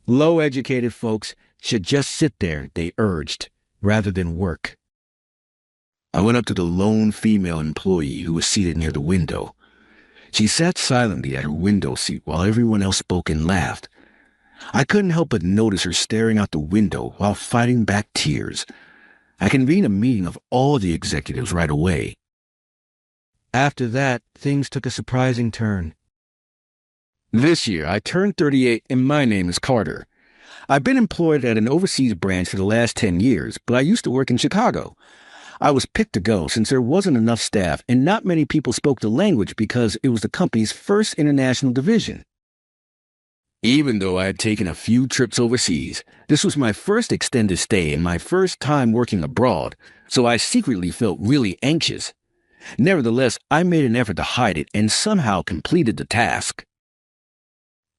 Low-educated folks should just sit there, they urged, rather than work. I went up to the lone female employee who was seated near the window. She sat silently at her window seat while everyone else spoke and laughed. I couldn't help but notice her staring out the window while fighting back tears. I convened a meeting of all the executives right away. After that, things took a surprising turn. This year, I turned 38 and my name is Carter. I've been employed at an overseas branch for the last 10 years, but I used to work in Chicago. I was picked to go since there wasn't enough staff and not many people spoke the language because it was the company's first international division. Even though I had taken a few trips overseas, this was my first extended stay and my first time working abroad, so I secretly felt really anxious. Nevertheless, I made an effort to hide it and somehow completed the task.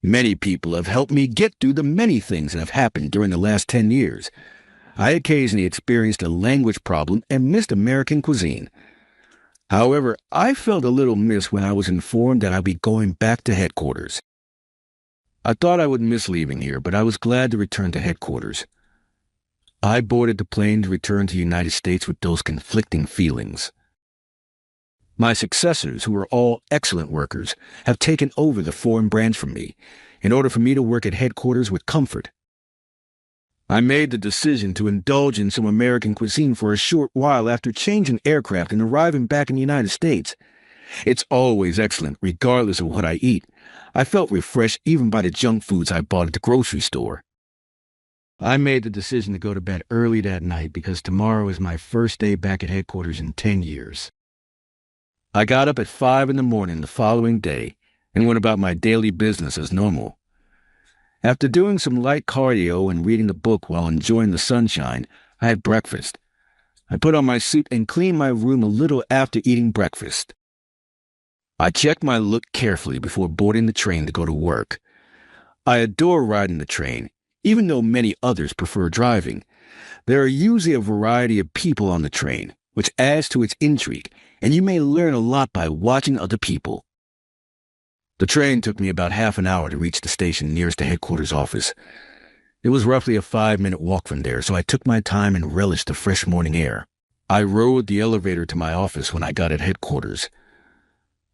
Many people have helped me get through the many things that have happened during the last 10 years. I occasionally experienced a language problem and missed American cuisine. However, I felt a little miss when I was informed that I'd be going back to headquarters. I thought I would miss leaving here, but I was glad to return to headquarters. I boarded the plane to return to the United States with those conflicting feelings. My successors, who are all excellent workers, have taken over the foreign branch from me, in order for me to work at headquarters with comfort. I made the decision to indulge in some American cuisine for a short while after changing aircraft and arriving back in the United States. It's always excellent, regardless of what I eat. I felt refreshed even by the junk foods I bought at the grocery store. I made the decision to go to bed early that night because tomorrow is my first day back at headquarters in 10 years. I got up at 5 in the morning the following day and went about my daily business as normal. After doing some light cardio and reading a book while enjoying the sunshine, I had breakfast. I put on my suit and cleaned my room a little after eating breakfast. I checked my look carefully before boarding the train to go to work. I adore riding the train, even though many others prefer driving. There are usually a variety of people on the train, which adds to its intrigue, and you may learn a lot by watching other people. The train took me about half an hour to reach the station nearest the headquarters office. It was roughly a 5-minute walk from there, so I took my time and relished the fresh morning air. I rode the elevator to my office when I got at headquarters.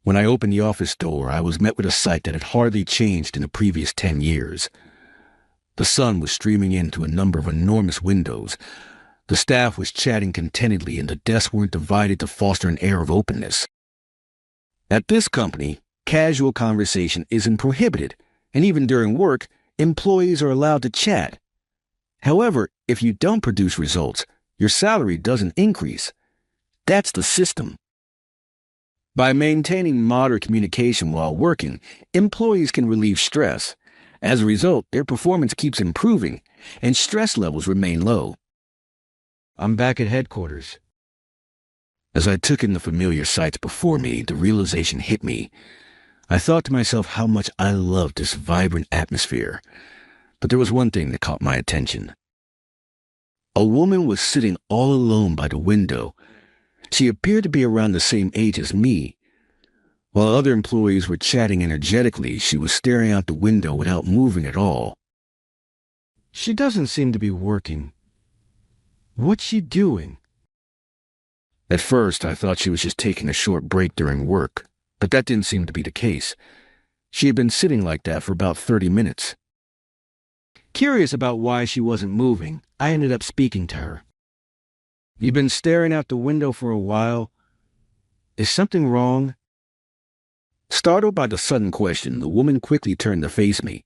When I opened the office door, I was met with a sight that had hardly changed in the previous 10 years. The sun was streaming into a number of enormous windows. The staff was chatting contentedly and the desks weren't divided to foster an air of openness. At this company, casual conversation isn't prohibited, and even during work, employees are allowed to chat. However, if you don't produce results, your salary doesn't increase. That's the system. By maintaining moderate communication while working, employees can relieve stress. As a result, their performance keeps improving, and stress levels remain low. I'm back at headquarters. As I took in the familiar sights before me, the realization hit me. I thought to myself how much I loved this vibrant atmosphere. But there was one thing that caught my attention. A woman was sitting all alone by the window. She appeared to be around the same age as me. While other employees were chatting energetically, she was staring out the window without moving at all. She doesn't seem to be working. What's she doing? At first, I thought she was just taking a short break during work, but that didn't seem to be the case. She had been sitting like that for about 30 minutes. Curious about why she wasn't moving, I ended up speaking to her. You've been staring out the window for a while. Is something wrong? Startled by the sudden question, the woman quickly turned to face me.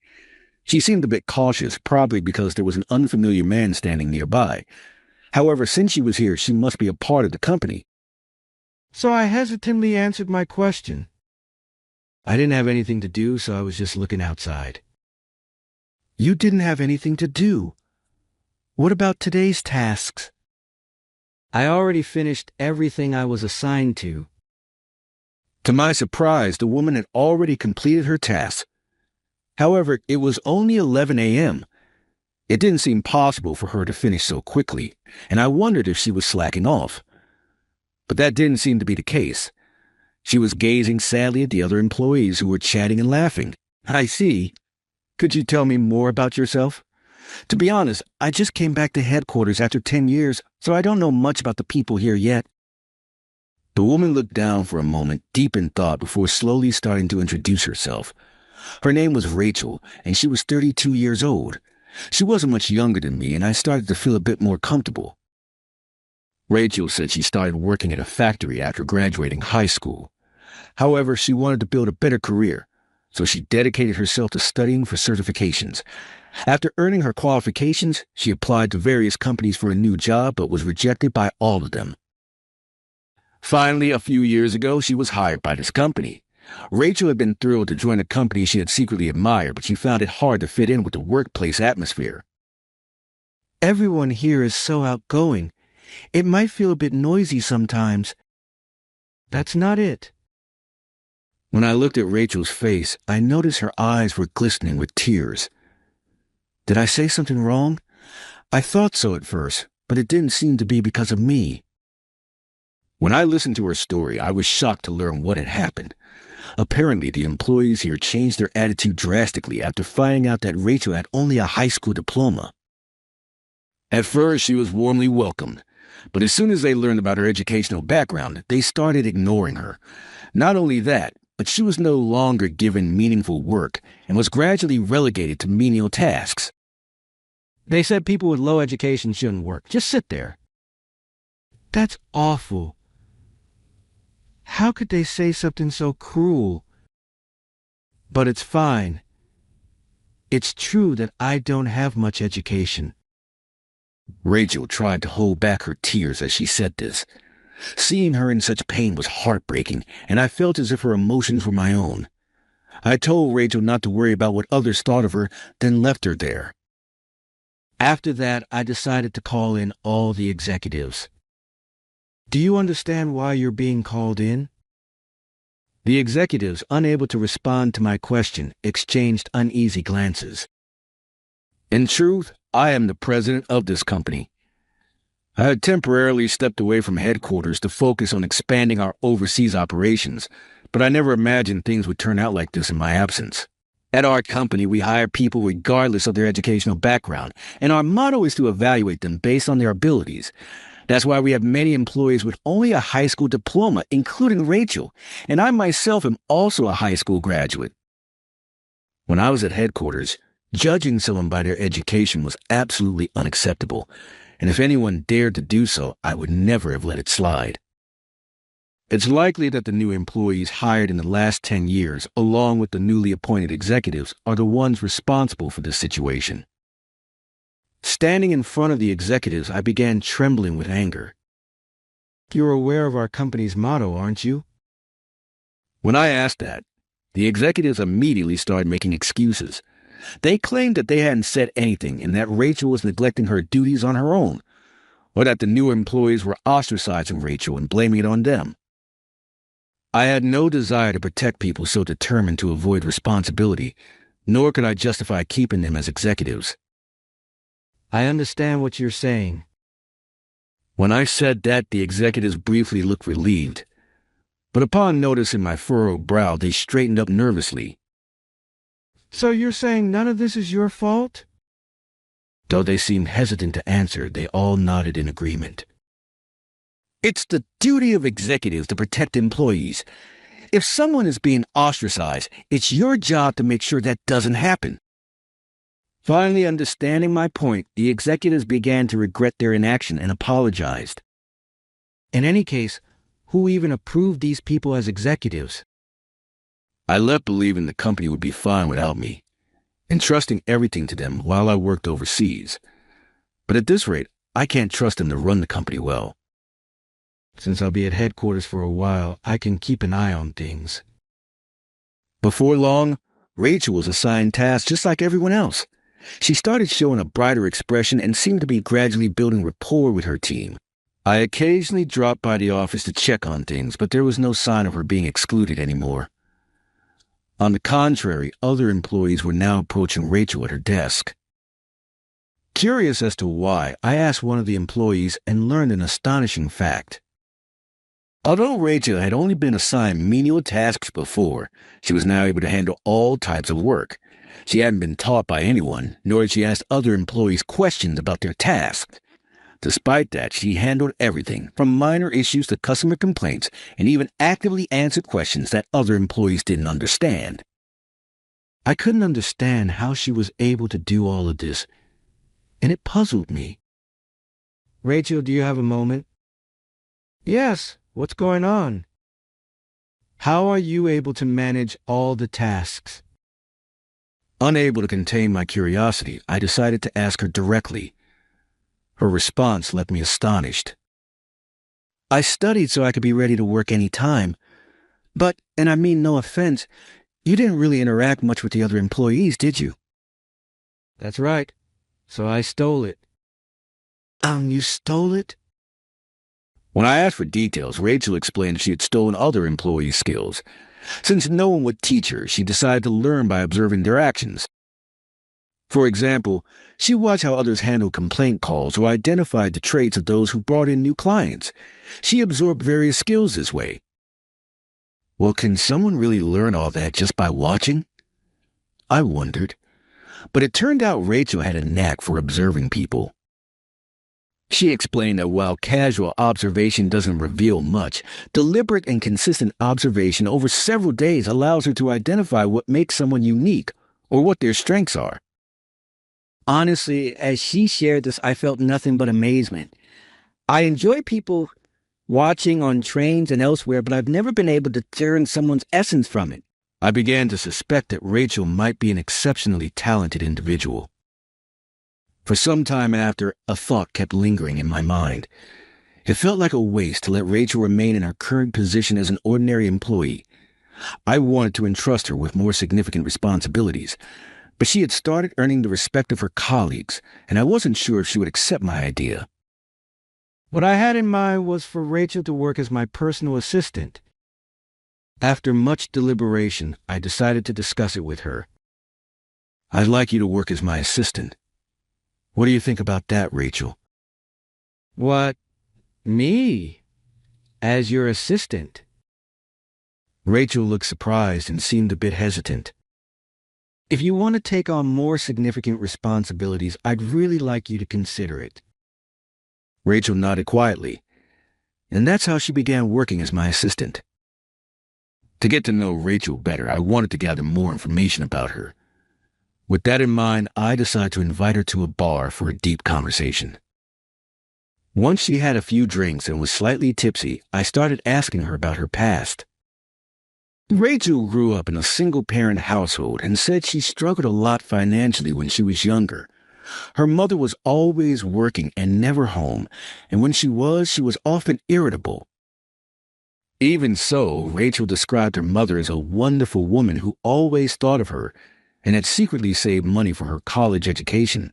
She seemed a bit cautious, probably because there was an unfamiliar man standing nearby. However, since she was here, she must be a part of the company. So I hesitantly answered my question. I didn't have anything to do, so I was just looking outside. You didn't have anything to do? What about today's tasks? I already finished everything I was assigned to. To my surprise, the woman had already completed her task. However, it was only 11 a.m. It didn't seem possible for her to finish so quickly, and I wondered if she was slacking off. But that didn't seem to be the case. She was gazing sadly at the other employees who were chatting and laughing. I see. Could you tell me more about yourself? To be honest, I just came back to headquarters after 10 years, so I don't know much about the people here yet. The woman looked down for a moment, deep in thought, before slowly starting to introduce herself. Her name was Rachel, and she was 32 years old. She wasn't much younger than me, and I started to feel a bit more comfortable. Rachel said she started working at a factory after graduating high school. However, she wanted to build a better career, so she dedicated herself to studying for certifications. After earning her qualifications, she applied to various companies for a new job but was rejected by all of them. Finally, a few years ago, she was hired by this company. Rachel had been thrilled to join a company she had secretly admired, but she found it hard to fit in with the workplace atmosphere. Everyone here is so outgoing. It might feel a bit noisy sometimes. That's not it. When I looked at Rachel's face, I noticed her eyes were glistening with tears. Did I say something wrong? I thought so at first, but it didn't seem to be because of me. When I listened to her story, I was shocked to learn what had happened. Apparently, the employees here changed their attitude drastically after finding out that Rachel had only a high school diploma. At first, she was warmly welcomed, but as soon as they learned about her educational background, they started ignoring her. Not only that, but she was no longer given meaningful work and was gradually relegated to menial tasks. They said people with low education shouldn't work. Just sit there. That's awful. How could they say something so cruel? But it's fine. It's true that I don't have much education. Rachel tried to hold back her tears as she said this. Seeing her in such pain was heartbreaking, and I felt as if her emotions were my own. I told Rachel not to worry about what others thought of her, then left her there. After that, I decided to call in all the executives. Do you understand why you're being called in? The executives, unable to respond to my question, exchanged uneasy glances. In truth, I am the president of this company. I had temporarily stepped away from headquarters to focus on expanding our overseas operations, but I never imagined things would turn out like this in my absence. At our company, we hire people regardless of their educational background, and our motto is to evaluate them based on their abilities. That's why we have many employees with only a high school diploma, including Rachel, and I myself am also a high school graduate. When I was at headquarters, judging someone by their education was absolutely unacceptable, and if anyone dared to do so, I would never have let it slide. It's likely that the new employees hired in the last 10 years, along with the newly appointed executives, are the ones responsible for this situation. Standing in front of the executives, I began trembling with anger. You're aware of our company's motto, aren't you? When I asked that, the executives immediately started making excuses. They claimed that they hadn't said anything and that Rachel was neglecting her duties on her own, or that the new employees were ostracizing Rachel and blaming it on them. I had no desire to protect people so determined to avoid responsibility, nor could I justify keeping them as executives. I understand what you're saying. When I said that, the executives briefly looked relieved, but upon noticing my furrowed brow, they straightened up nervously. So you're saying none of this is your fault? Though they seemed hesitant to answer, they all nodded in agreement. It's the duty of executives to protect employees. If someone is being ostracized, it's your job to make sure that doesn't happen. Finally understanding my point, the executives began to regret their inaction and apologized. In any case, who even approved these people as executives? I left believing the company would be fine without me, entrusting everything to them while I worked overseas. But at this rate, I can't trust them to run the company well. Since I'll be at headquarters for a while, I can keep an eye on things. Before long, Rachel was assigned tasks just like everyone else. She started showing a brighter expression and seemed to be gradually building rapport with her team. I occasionally dropped by the office to check on things, but there was no sign of her being excluded anymore. On the contrary, other employees were now approaching Rachel at her desk. Curious as to why, I asked one of the employees and learned an astonishing fact. Although Rachel had only been assigned menial tasks before, she was now able to handle all types of work. She hadn't been taught by anyone, nor had she asked other employees questions about their tasks. Despite that, she handled everything, from minor issues to customer complaints, and even actively answered questions that other employees didn't understand. I couldn't understand how she was able to do all of this, and it puzzled me. Rachel, do you have a moment? Yes, what's going on? How are you able to manage all the tasks? Unable to contain my curiosity, I decided to ask her directly. Her response left me astonished. I studied so I could be ready to work any time. But, and I mean no offense, you didn't really interact much with the other employees, did you? That's right. So I stole it. You stole it? When I asked for details, Rachel explained she had stolen other employees' skills. Since no one would teach her, she decided to learn by observing their actions. For example, she watched how others handled complaint calls or identified the traits of those who brought in new clients. She absorbed various skills this way. Well, can someone really learn all that just by watching? I wondered. But it turned out Rachel had a knack for observing people. She explained that while casual observation doesn't reveal much, deliberate and consistent observation over several days allows her to identify what makes someone unique or what their strengths are. Honestly, as she shared this, I felt nothing but amazement. I enjoy people watching on trains and elsewhere, but I've never been able to discern someone's essence from it. I began to suspect that Rachel might be an exceptionally talented individual. For some time after, a thought kept lingering in my mind. It felt like a waste to let Rachel remain in her current position as an ordinary employee. I wanted to entrust her with more significant responsibilities, but she had started earning the respect of her colleagues, and I wasn't sure if she would accept my idea. What I had in mind was for Rachel to work as my personal assistant. After much deliberation, I decided to discuss it with her. I'd like you to work as my assistant. What do you think about that, Rachel? What? Me? As your assistant? Rachel looked surprised and seemed a bit hesitant. If you want to take on more significant responsibilities, I'd really like you to consider it. Rachel nodded quietly, and that's how she began working as my assistant. To get to know Rachel better, I wanted to gather more information about her. With that in mind, I decided to invite her to a bar for a deep conversation. Once she had a few drinks and was slightly tipsy, I started asking her about her past. Rachel grew up in a single-parent household and said she struggled a lot financially when she was younger. Her mother was always working and never home, and when she was often irritable. Even so, Rachel described her mother as a wonderful woman who always thought of her and had secretly saved money for her college education.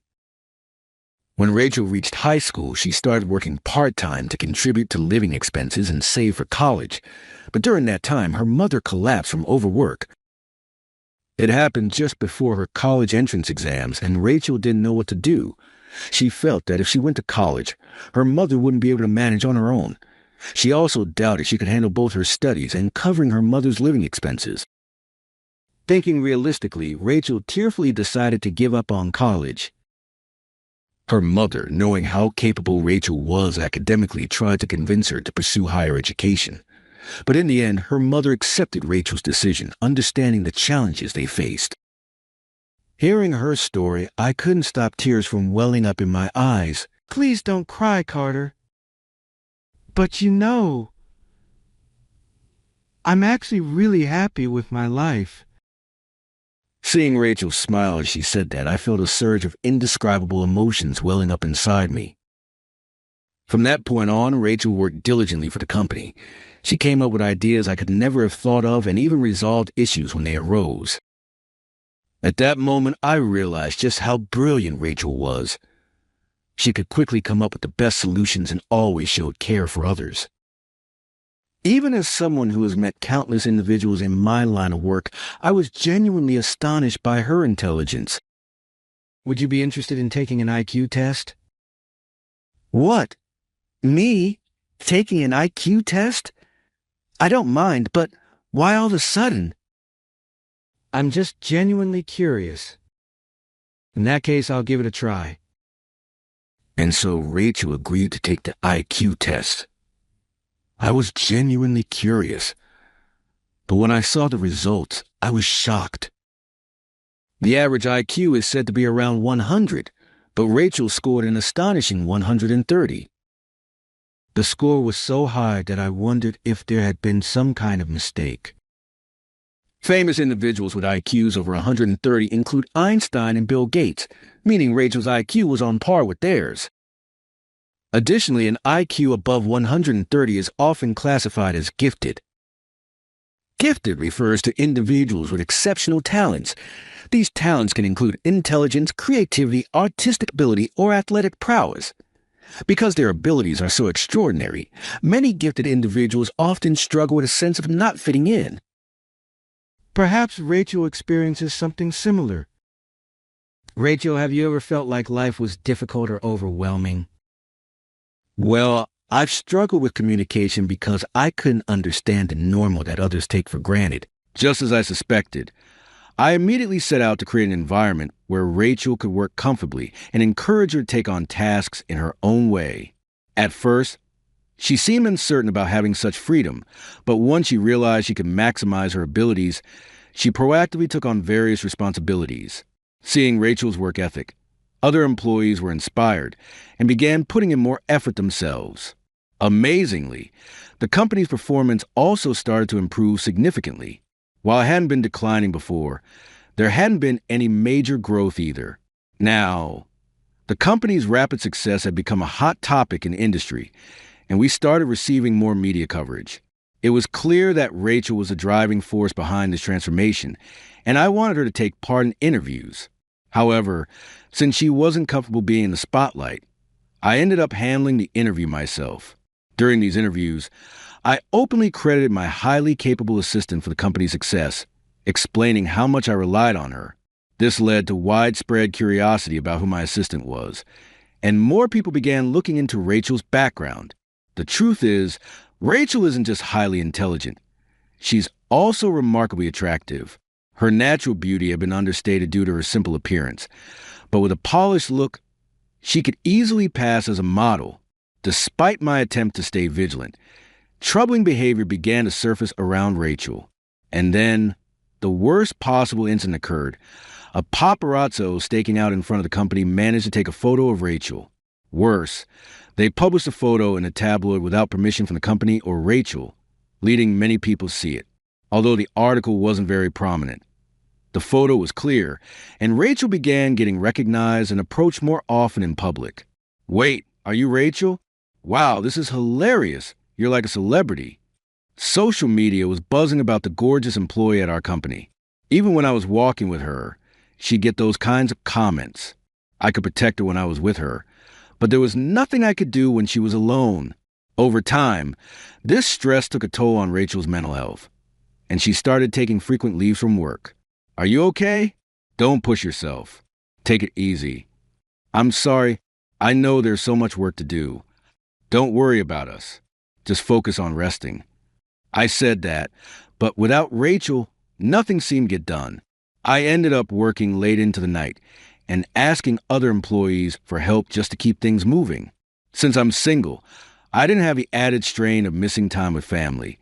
When Rachel reached high school, she started working part-time to contribute to living expenses and save for college. But during that time, her mother collapsed from overwork. It happened just before her college entrance exams, and Rachel didn't know what to do. She felt that if she went to college, her mother wouldn't be able to manage on her own. She also doubted she could handle both her studies and covering her mother's living expenses. Thinking realistically, Rachel tearfully decided to give up on college. Her mother, knowing how capable Rachel was academically, tried to convince her to pursue higher education. But in the end, her mother accepted Rachel's decision, understanding the challenges they faced. Hearing her story, I couldn't stop tears from welling up in my eyes. Please don't cry, Carter. But you know, I'm actually really happy with my life. Seeing Rachel smile as she said that, I felt a surge of indescribable emotions welling up inside me. From that point on, Rachel worked diligently for the company. She came up with ideas I could never have thought of and even resolved issues when they arose. At that moment, I realized just how brilliant Rachel was. She could quickly come up with the best solutions and always showed care for others. Even as someone who has met countless individuals in my line of work, I was genuinely astonished by her intelligence. Would you be interested in taking an IQ test? What? Me? Taking an IQ test? I don't mind, but why all of a sudden? I'm just genuinely curious. In that case, I'll give it a try. And so Rachel agreed to take the IQ test. I was genuinely curious, but when I saw the results, I was shocked. The average IQ is said to be around 100, but Rachel scored an astonishing 130. The score was so high that I wondered if there had been some kind of mistake. Famous individuals with IQs over 130 include Einstein and Bill Gates, meaning Rachel's IQ was on par with theirs. Additionally, an IQ above 130 is often classified as gifted. Gifted refers to individuals with exceptional talents. These talents can include intelligence, creativity, artistic ability, or athletic prowess. Because their abilities are so extraordinary, many gifted individuals often struggle with a sense of not fitting in. Perhaps Rachel experiences something similar. Rachel, have you ever felt like life was difficult or overwhelming? Well, I've struggled with communication because I couldn't understand the normal that others take for granted. Just as I suspected, I immediately set out to create an environment where Rachel could work comfortably and encourage her to take on tasks in her own way. At first, she seemed uncertain about having such freedom, but once she realized she could maximize her abilities, she proactively took on various responsibilities. Seeing Rachel's work ethic, other employees were inspired and began putting in more effort themselves. Amazingly, the company's performance also started to improve significantly. While it hadn't been declining before, there hadn't been any major growth either. Now, the company's rapid success had become a hot topic in the industry, and we started receiving more media coverage. It was clear that Rachel was the driving force behind this transformation, and I wanted her to take part in interviews. However, since she wasn't comfortable being in the spotlight, I ended up handling the interview myself. During these interviews, I openly credited my highly capable assistant for the company's success, explaining how much I relied on her. This led to widespread curiosity about who my assistant was, and more people began looking into Rachel's background. The truth is, Rachel isn't just highly intelligent. She's also remarkably attractive. Her natural beauty had been understated due to her simple appearance, but with a polished look, she could easily pass as a model. Despite my attempt to stay vigilant, troubling behavior began to surface around Rachel. And then, the worst possible incident occurred. A paparazzo staking out in front of the company managed to take a photo of Rachel. Worse, they published a photo in a tabloid without permission from the company or Rachel, leading many people to see it, although the article wasn't very prominent. The photo was clear, and Rachel began getting recognized and approached more often in public. "Wait, are you Rachel? Wow, this is hilarious. You're like a celebrity." Social media was buzzing about the gorgeous employee at our company. Even when I was walking with her, she'd get those kinds of comments. I could protect her when I was with her, but there was nothing I could do when she was alone. Over time, this stress took a toll on Rachel's mental health, and she started taking frequent leaves from work. "Are you okay? Don't push yourself. Take it easy. I'm sorry. I know there's so much work to do. Don't worry about us. Just focus on resting." I said that, but without Rachel, nothing seemed to get done. I ended up working late into the night and asking other employees for help just to keep things moving. Since I'm single, I didn't have the added strain of missing time with family,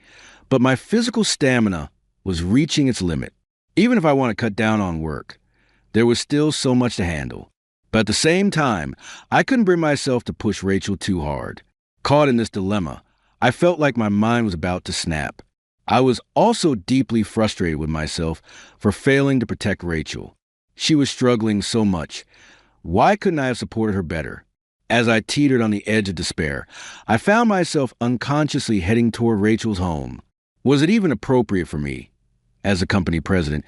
but my physical stamina was reaching its limit. Even if I want to cut down on work, there was still so much to handle. But at the same time, I couldn't bring myself to push Rachel too hard. Caught in this dilemma, I felt like my mind was about to snap. I was also deeply frustrated with myself for failing to protect Rachel. She was struggling so much. Why couldn't I have supported her better? As I teetered on the edge of despair, I found myself unconsciously heading toward Rachel's home. Was it even appropriate for me, as a company president,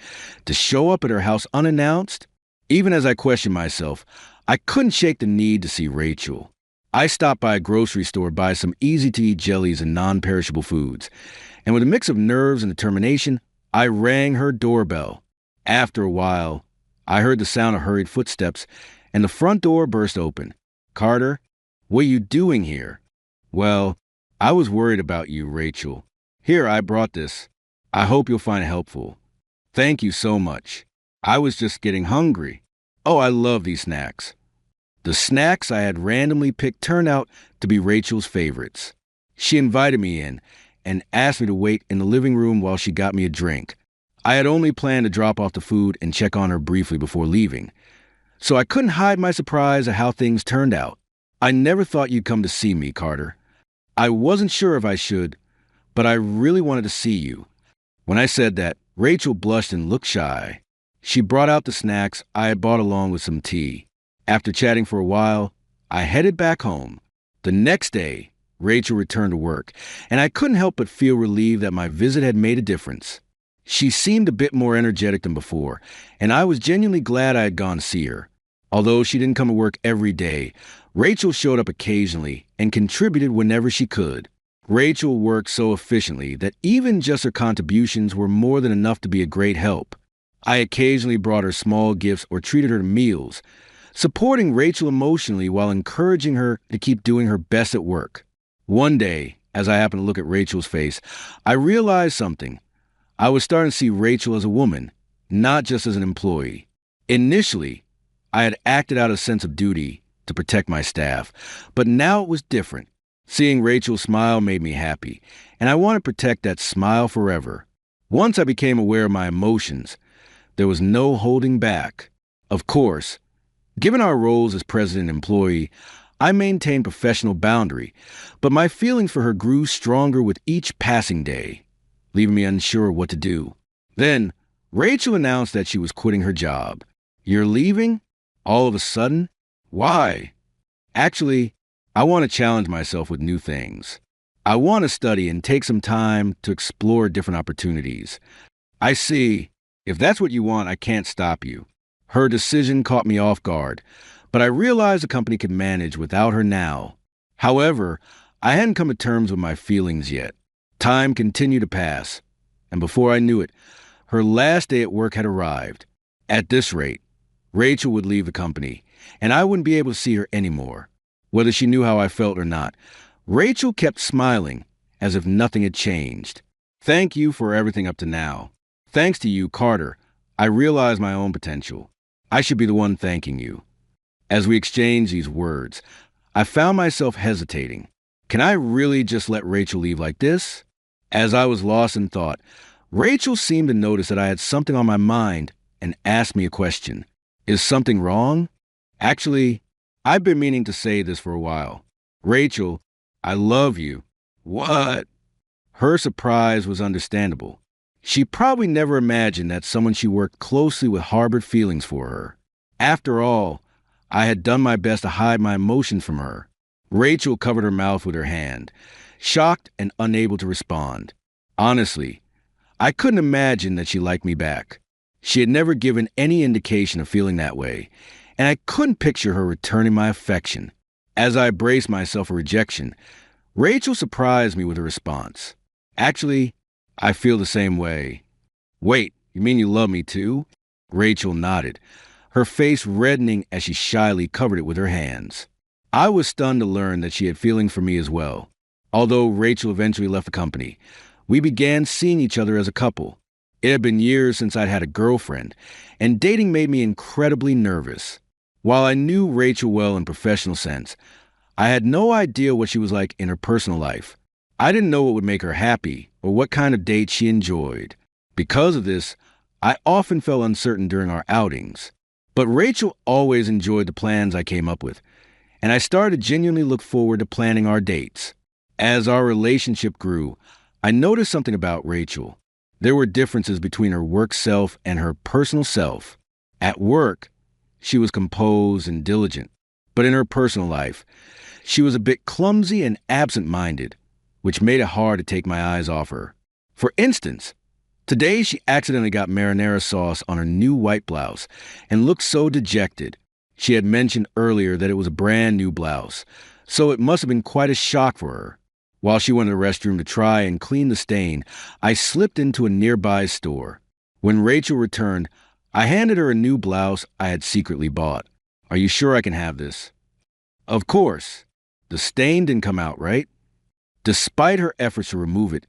to show up at her house unannounced? Even as I questioned myself, I couldn't shake the need to see Rachel. I stopped by a grocery store to buy some easy-to-eat jellies and non-perishable foods, and with a mix of nerves and determination, I rang her doorbell. After a while, I heard the sound of hurried footsteps, and the front door burst open. "Carter, what are you doing here?" "Well, I was worried about you, Rachel. Here, I brought this. I hope you'll find it helpful." Thank you so much. I was just getting hungry. Oh, I love these snacks. The snacks I had randomly picked turned out to be Rachel's favorites. She invited me in and asked me to wait in the living room while she got me a drink. I had only planned to drop off the food and check on her briefly before leaving, so I couldn't hide my surprise at how things turned out. I never thought you'd come to see me, Carter. I wasn't sure if I should, but I really wanted to see you. When I said that, Rachel blushed and looked shy. She brought out the snacks I had bought along with some tea. After chatting for a while, I headed back home. The next day, Rachel returned to work, and I couldn't help but feel relieved that my visit had made a difference. She seemed a bit more energetic than before, and I was genuinely glad I had gone to see her. Although she didn't come to work every day, Rachel showed up occasionally and contributed whenever she could. Rachel worked so efficiently that even just her contributions were more than enough to be a great help. I occasionally brought her small gifts or treated her to meals, supporting Rachel emotionally while encouraging her to keep doing her best at work. One day, as I happened to look at Rachel's face, I realized something. I was starting to see Rachel as a woman, not just as an employee. Initially, I had acted out a sense of duty to protect my staff, but now it was different. Seeing Rachel smile made me happy, and I want to protect that smile forever. Once I became aware of my emotions, there was no holding back. Of course, given our roles as president and employee, I maintained professional boundary, but my feelings for her grew stronger with each passing day, leaving me unsure what to do. Then, Rachel announced that she was quitting her job. "You're leaving? All of a sudden? Why?" "Actually, I want to challenge myself with new things. I want to study and take some time to explore different opportunities." "I see. If that's what you want, I can't stop you." Her decision caught me off guard, but I realized the company could manage without her now. However, I hadn't come to terms with my feelings yet. Time continued to pass, and before I knew it, her last day at work had arrived. At this rate, Rachel would leave the company, and I wouldn't be able to see her anymore. Whether she knew how I felt or not, Rachel kept smiling as if nothing had changed. "Thank you for everything up to now. Thanks to you, Carter, I realized my own potential. I should be the one thanking you." As we exchanged these words, I found myself hesitating. Can I really just let Rachel leave like this? As I was lost in thought, Rachel seemed to notice that I had something on my mind and asked me a question. "Is something wrong?" "Actually, I've been meaning to say this for a while. Rachel, I love you." "What?" Her surprise was understandable. She probably never imagined that someone she worked closely with harbored feelings for her. After all, I had done my best to hide my emotions from her. Rachel covered her mouth with her hand, shocked and unable to respond. Honestly, I couldn't imagine that she liked me back. She had never given any indication of feeling that way, and I couldn't picture her returning my affection. As I braced myself for rejection, Rachel surprised me with a response. "Actually, I feel the same way." "Wait, you mean you love me too?" Rachel nodded, her face reddening as she shyly covered it with her hands. I was stunned to learn that she had feelings for me as well. Although Rachel eventually left the company, we began seeing each other as a couple. It had been years since I'd had a girlfriend, and dating made me incredibly nervous. While I knew Rachel well in a professional sense, I had no idea what she was like in her personal life. I didn't know what would make her happy or what kind of date she enjoyed. Because of this, I often felt uncertain during our outings. But Rachel always enjoyed the plans I came up with, and I started to genuinely look forward to planning our dates. As our relationship grew, I noticed something about Rachel. There were differences between her work self and her personal self. At work, she was composed and diligent, but in her personal life, she was a bit clumsy and absent-minded, which made it hard to take my eyes off her. For instance, today she accidentally got marinara sauce on her new white blouse and looked so dejected. She had mentioned earlier that it was a brand new blouse, so it must have been quite a shock for her. While she went to the restroom to try and clean the stain, I slipped into a nearby store. When Rachel returned, I handed her a new blouse I had secretly bought. "Are you sure I can have this?" "Of course. The stain didn't come out, right?" Despite her efforts to remove it,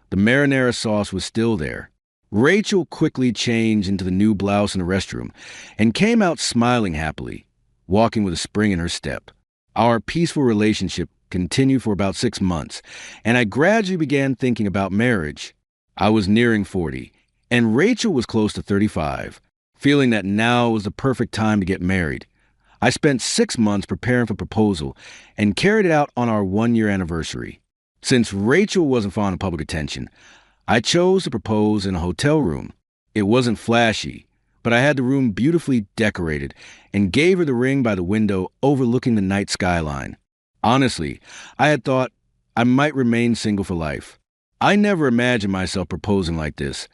the marinara sauce was still there. Rachel quickly changed into the new blouse in the restroom and came out smiling happily, walking with a spring in her step. Our peaceful relationship continued for about 6 months, and I gradually began thinking about marriage. I was nearing 40, and Rachel was close to 35, feeling that now was the perfect time to get married. I spent 6 months preparing for proposal and carried it out on our 1-year anniversary. Since Rachel wasn't fond of public attention, I chose to propose in a hotel room. It wasn't flashy, but I had the room beautifully decorated and gave her the ring by the window overlooking the night skyline. Honestly, I had thought I might remain single for life. I never imagined myself proposing like this,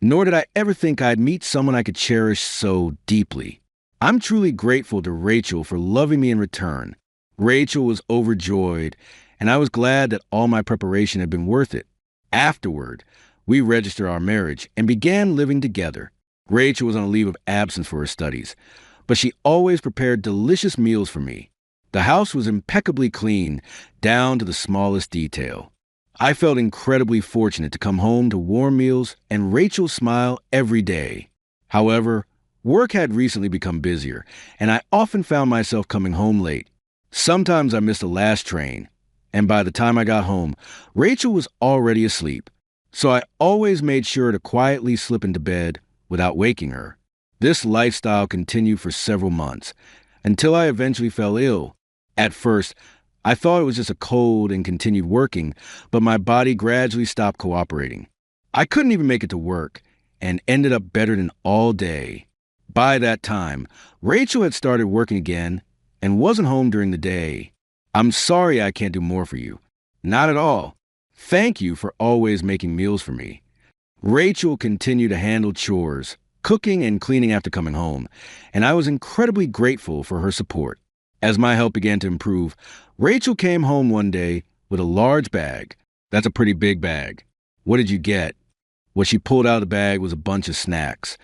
nor did I ever think I'd meet someone I could cherish so deeply. I'm truly grateful to Rachel for loving me in return. Rachel was overjoyed, and I was glad that all my preparation had been worth it. Afterward, we registered our marriage and began living together. Rachel was on a leave of absence for her studies, but she always prepared delicious meals for me. The house was impeccably clean, down to the smallest detail. I felt incredibly fortunate to come home to warm meals and Rachel's smile every day. However, work had recently become busier, and I often found myself coming home late. Sometimes I missed the last train, and by the time I got home, Rachel was already asleep. So I always made sure to quietly slip into bed without waking her. This lifestyle continued for several months, until I eventually fell ill. At first, I thought it was just a cold and continued working, but my body gradually stopped cooperating. I couldn't even make it to work, and ended up bedridden all day. By that time, Rachel had started working again and wasn't home during the day. I'm sorry I can't do more for you. Not at all. Thank you for always making meals for me. Rachel continued to handle chores, cooking and cleaning after coming home, and I was incredibly grateful for her support. As my health began to improve, Rachel came home one day with a large bag. That's a pretty big bag. What did you get? What she pulled out of the bag was a bunch of snacks.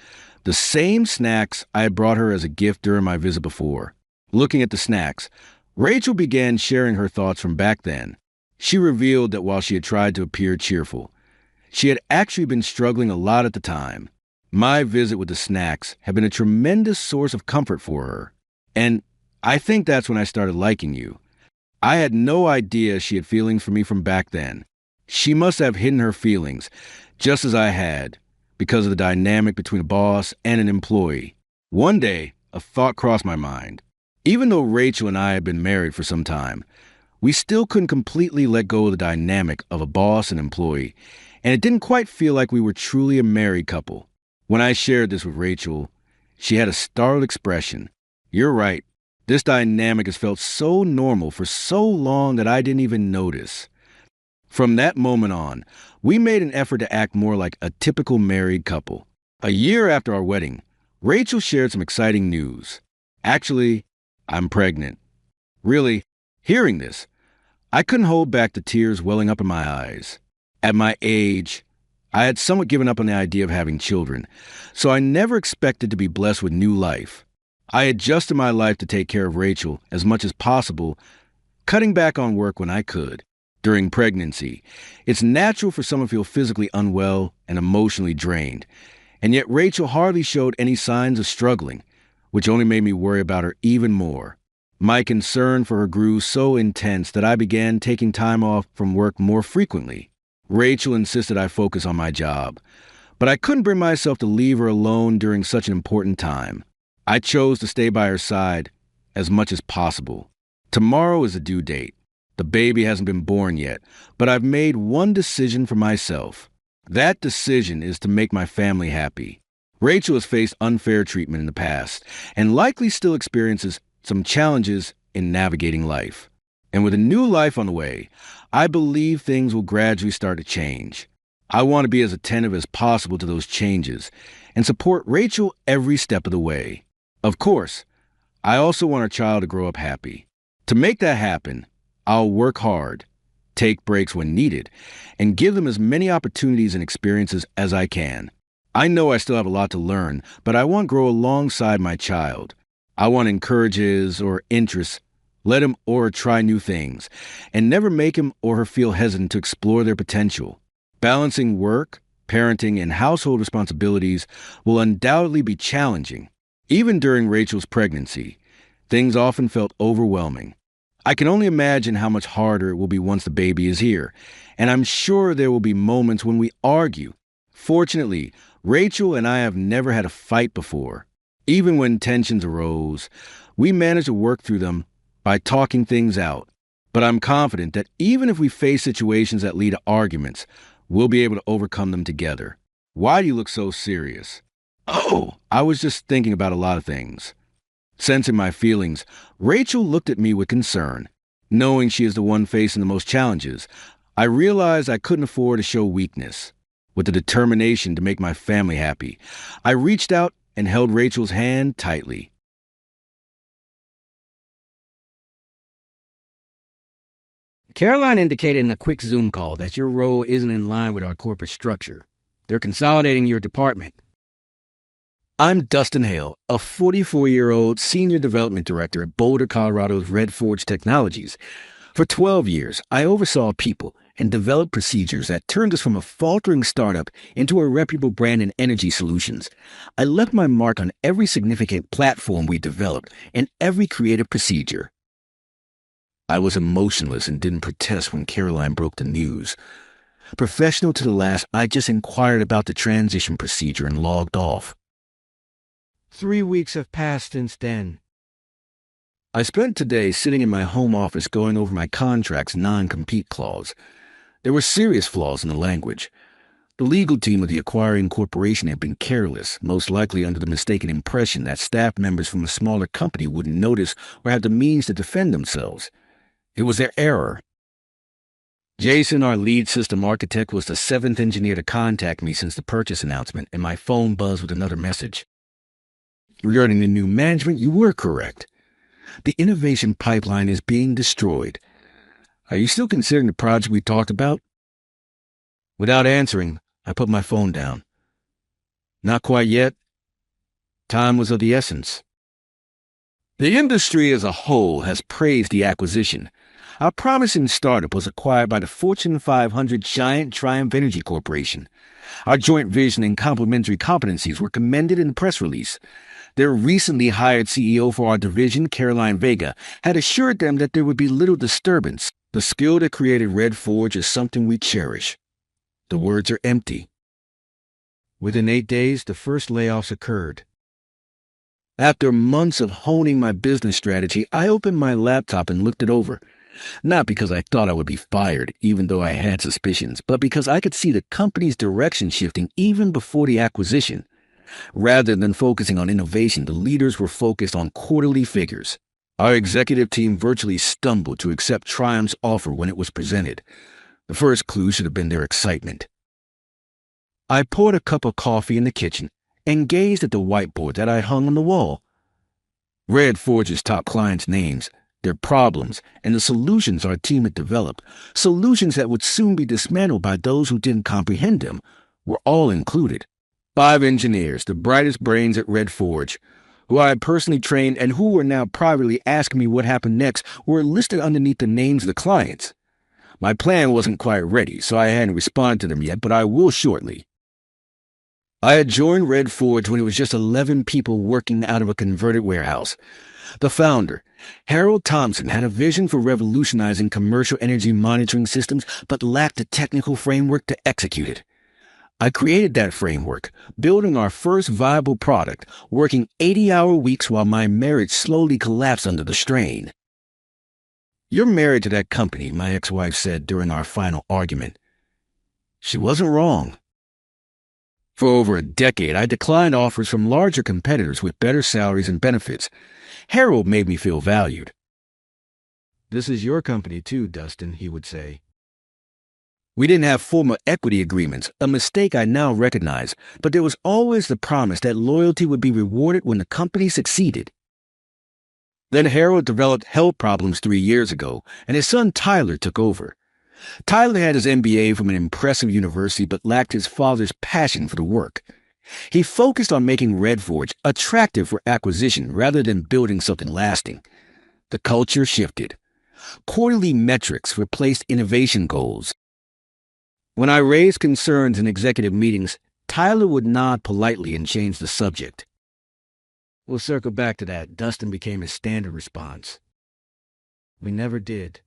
The same snacks I had brought her as a gift during my visit before. Looking at the snacks, Rachel began sharing her thoughts from back then. She revealed that while she had tried to appear cheerful, she had actually been struggling a lot at the time. My visit with the snacks had been a tremendous source of comfort for her. And I think that's when I started liking you. I had no idea she had feelings for me from back then. She must have hidden her feelings, just as I had, because of the dynamic between a boss and an employee. One day, a thought crossed my mind. Even though Rachel and I had been married for some time, we still couldn't completely let go of the dynamic of a boss and employee, and it didn't quite feel like we were truly a married couple. When I shared this with Rachel, she had a startled expression. You're right. This dynamic has felt so normal for so long that I didn't even notice. From that moment on, we made an effort to act more like a typical married couple. A year after our wedding, Rachel shared some exciting news. Actually, I'm pregnant. Really, hearing this, I couldn't hold back the tears welling up in my eyes. At my age, I had somewhat given up on the idea of having children, so I never expected to be blessed with new life. I adjusted my life to take care of Rachel as much as possible, cutting back on work when I could. During pregnancy, it's natural for someone to feel physically unwell and emotionally drained, and yet Rachel hardly showed any signs of struggling, which only made me worry about her even more. My concern for her grew so intense that I began taking time off from work more frequently. Rachel insisted I focus on my job, but I couldn't bring myself to leave her alone during such an important time. I chose to stay by her side as much as possible. Tomorrow is the due date. The baby hasn't been born yet, but I've made one decision for myself. That decision is to make my family happy. Rachel has faced unfair treatment in the past and likely still experiences some challenges in navigating life. And with a new life on the way, I believe things will gradually start to change. I want to be as attentive as possible to those changes and support Rachel every step of the way. Of course, I also want our child to grow up happy. To make that happen, I'll work hard, take breaks when needed, and give them as many opportunities and experiences as I can. I know I still have a lot to learn, but I want to grow alongside my child. I want to encourage his or interests, let him or her try new things, and never make him or her feel hesitant to explore their potential. Balancing work, parenting, and household responsibilities will undoubtedly be challenging. Even during Rachel's pregnancy, things often felt overwhelming. I can only imagine how much harder it will be once the baby is here, and I'm sure there will be moments when we argue. Fortunately, Rachel and I have never had a fight before. Even when tensions arose, we managed to work through them by talking things out. But I'm confident that even if we face situations that lead to arguments, we'll be able to overcome them together. Why do you look so serious? Oh, I was just thinking about a lot of things. Sensing my feelings, Rachel looked at me with concern. Knowing she is the one facing the most challenges, I realized I couldn't afford to show weakness. With the determination to make my family happy, I reached out and held Rachel's hand tightly. Caroline indicated in a quick Zoom call that your role isn't in line with our corporate structure. They're consolidating your department. I'm Dustin Hale, a 44-year-old senior development director at Boulder, Colorado's Red Forge Technologies. For 12 years, I oversaw people and developed procedures that turned us from a faltering startup into a reputable brand in energy solutions. I left my mark on every significant platform we developed and every creative procedure. I was emotionless and didn't protest when Caroline broke the news. Professional to the last, I just inquired about the transition procedure and logged off. 3 weeks have passed since then. I spent today sitting in my home office going over my contract's non-compete clause. There were serious flaws in the language. The legal team of the acquiring corporation had been careless, most likely under the mistaken impression that staff members from a smaller company wouldn't notice or have the means to defend themselves. It was their error. Jason, our lead system architect, was the 7th engineer to contact me since the purchase announcement, and my phone buzzed with another message. Regarding the new management, you were correct. The innovation pipeline is being destroyed. Are you still considering the project we talked about? Without answering, I put my phone down. Not quite yet. Time was of the essence. The industry as a whole has praised the acquisition. Our promising startup was acquired by the Fortune 500 giant Triumph Energy Corporation. Our joint vision and complementary competencies were commended in the press release. Their recently hired CEO for our division, Caroline Vega, had assured them that there would be little disturbance. The skill that created Red Forge is something we cherish. The words are empty. Within 8 days, the first layoffs occurred. After months of honing my business strategy, I opened my laptop and looked it over. Not because I thought I would be fired, even though I had suspicions, but because I could see the company's direction shifting even before the acquisition. Rather than focusing on innovation, the leaders were focused on quarterly figures. Our executive team virtually stumbled to accept Triumph's offer when it was presented. The first clue should have been their excitement. I poured a cup of coffee in the kitchen and gazed at the whiteboard that I hung on the wall. Red Forge's top clients' names, their problems, and the solutions our team had developed, solutions that would soon be dismantled by those who didn't comprehend them, were all included. 5 engineers, the brightest brains at Red Forge, who I had personally trained and who were now privately asking me what happened next, were listed underneath the names of the clients. My plan wasn't quite ready, so I hadn't responded to them yet, but I will shortly. I had joined Red Forge when it was just 11 people working out of a converted warehouse. The founder, Harold Thompson, had a vision for revolutionizing commercial energy monitoring systems, but lacked the technical framework to execute it. I created that framework, building our first viable product, working 80-hour weeks while my marriage slowly collapsed under the strain. "You're married to that company," my ex-wife said during our final argument. She wasn't wrong. For over a decade, I declined offers from larger competitors with better salaries and benefits. Harold made me feel valued. "This is your company too, Dustin," he would say. We didn't have formal equity agreements, a mistake I now recognize, but there was always the promise that loyalty would be rewarded when the company succeeded. Then Harold developed health problems 3 years ago, and his son Tyler took over. Tyler had his MBA from an impressive university but lacked his father's passion for the work. He focused on making Red Forge attractive for acquisition rather than building something lasting. The culture shifted. Quarterly metrics replaced innovation goals. When I raised concerns in executive meetings, Tyler would nod politely and change the subject. We'll circle back to that. Dustin became his standard response. We never did.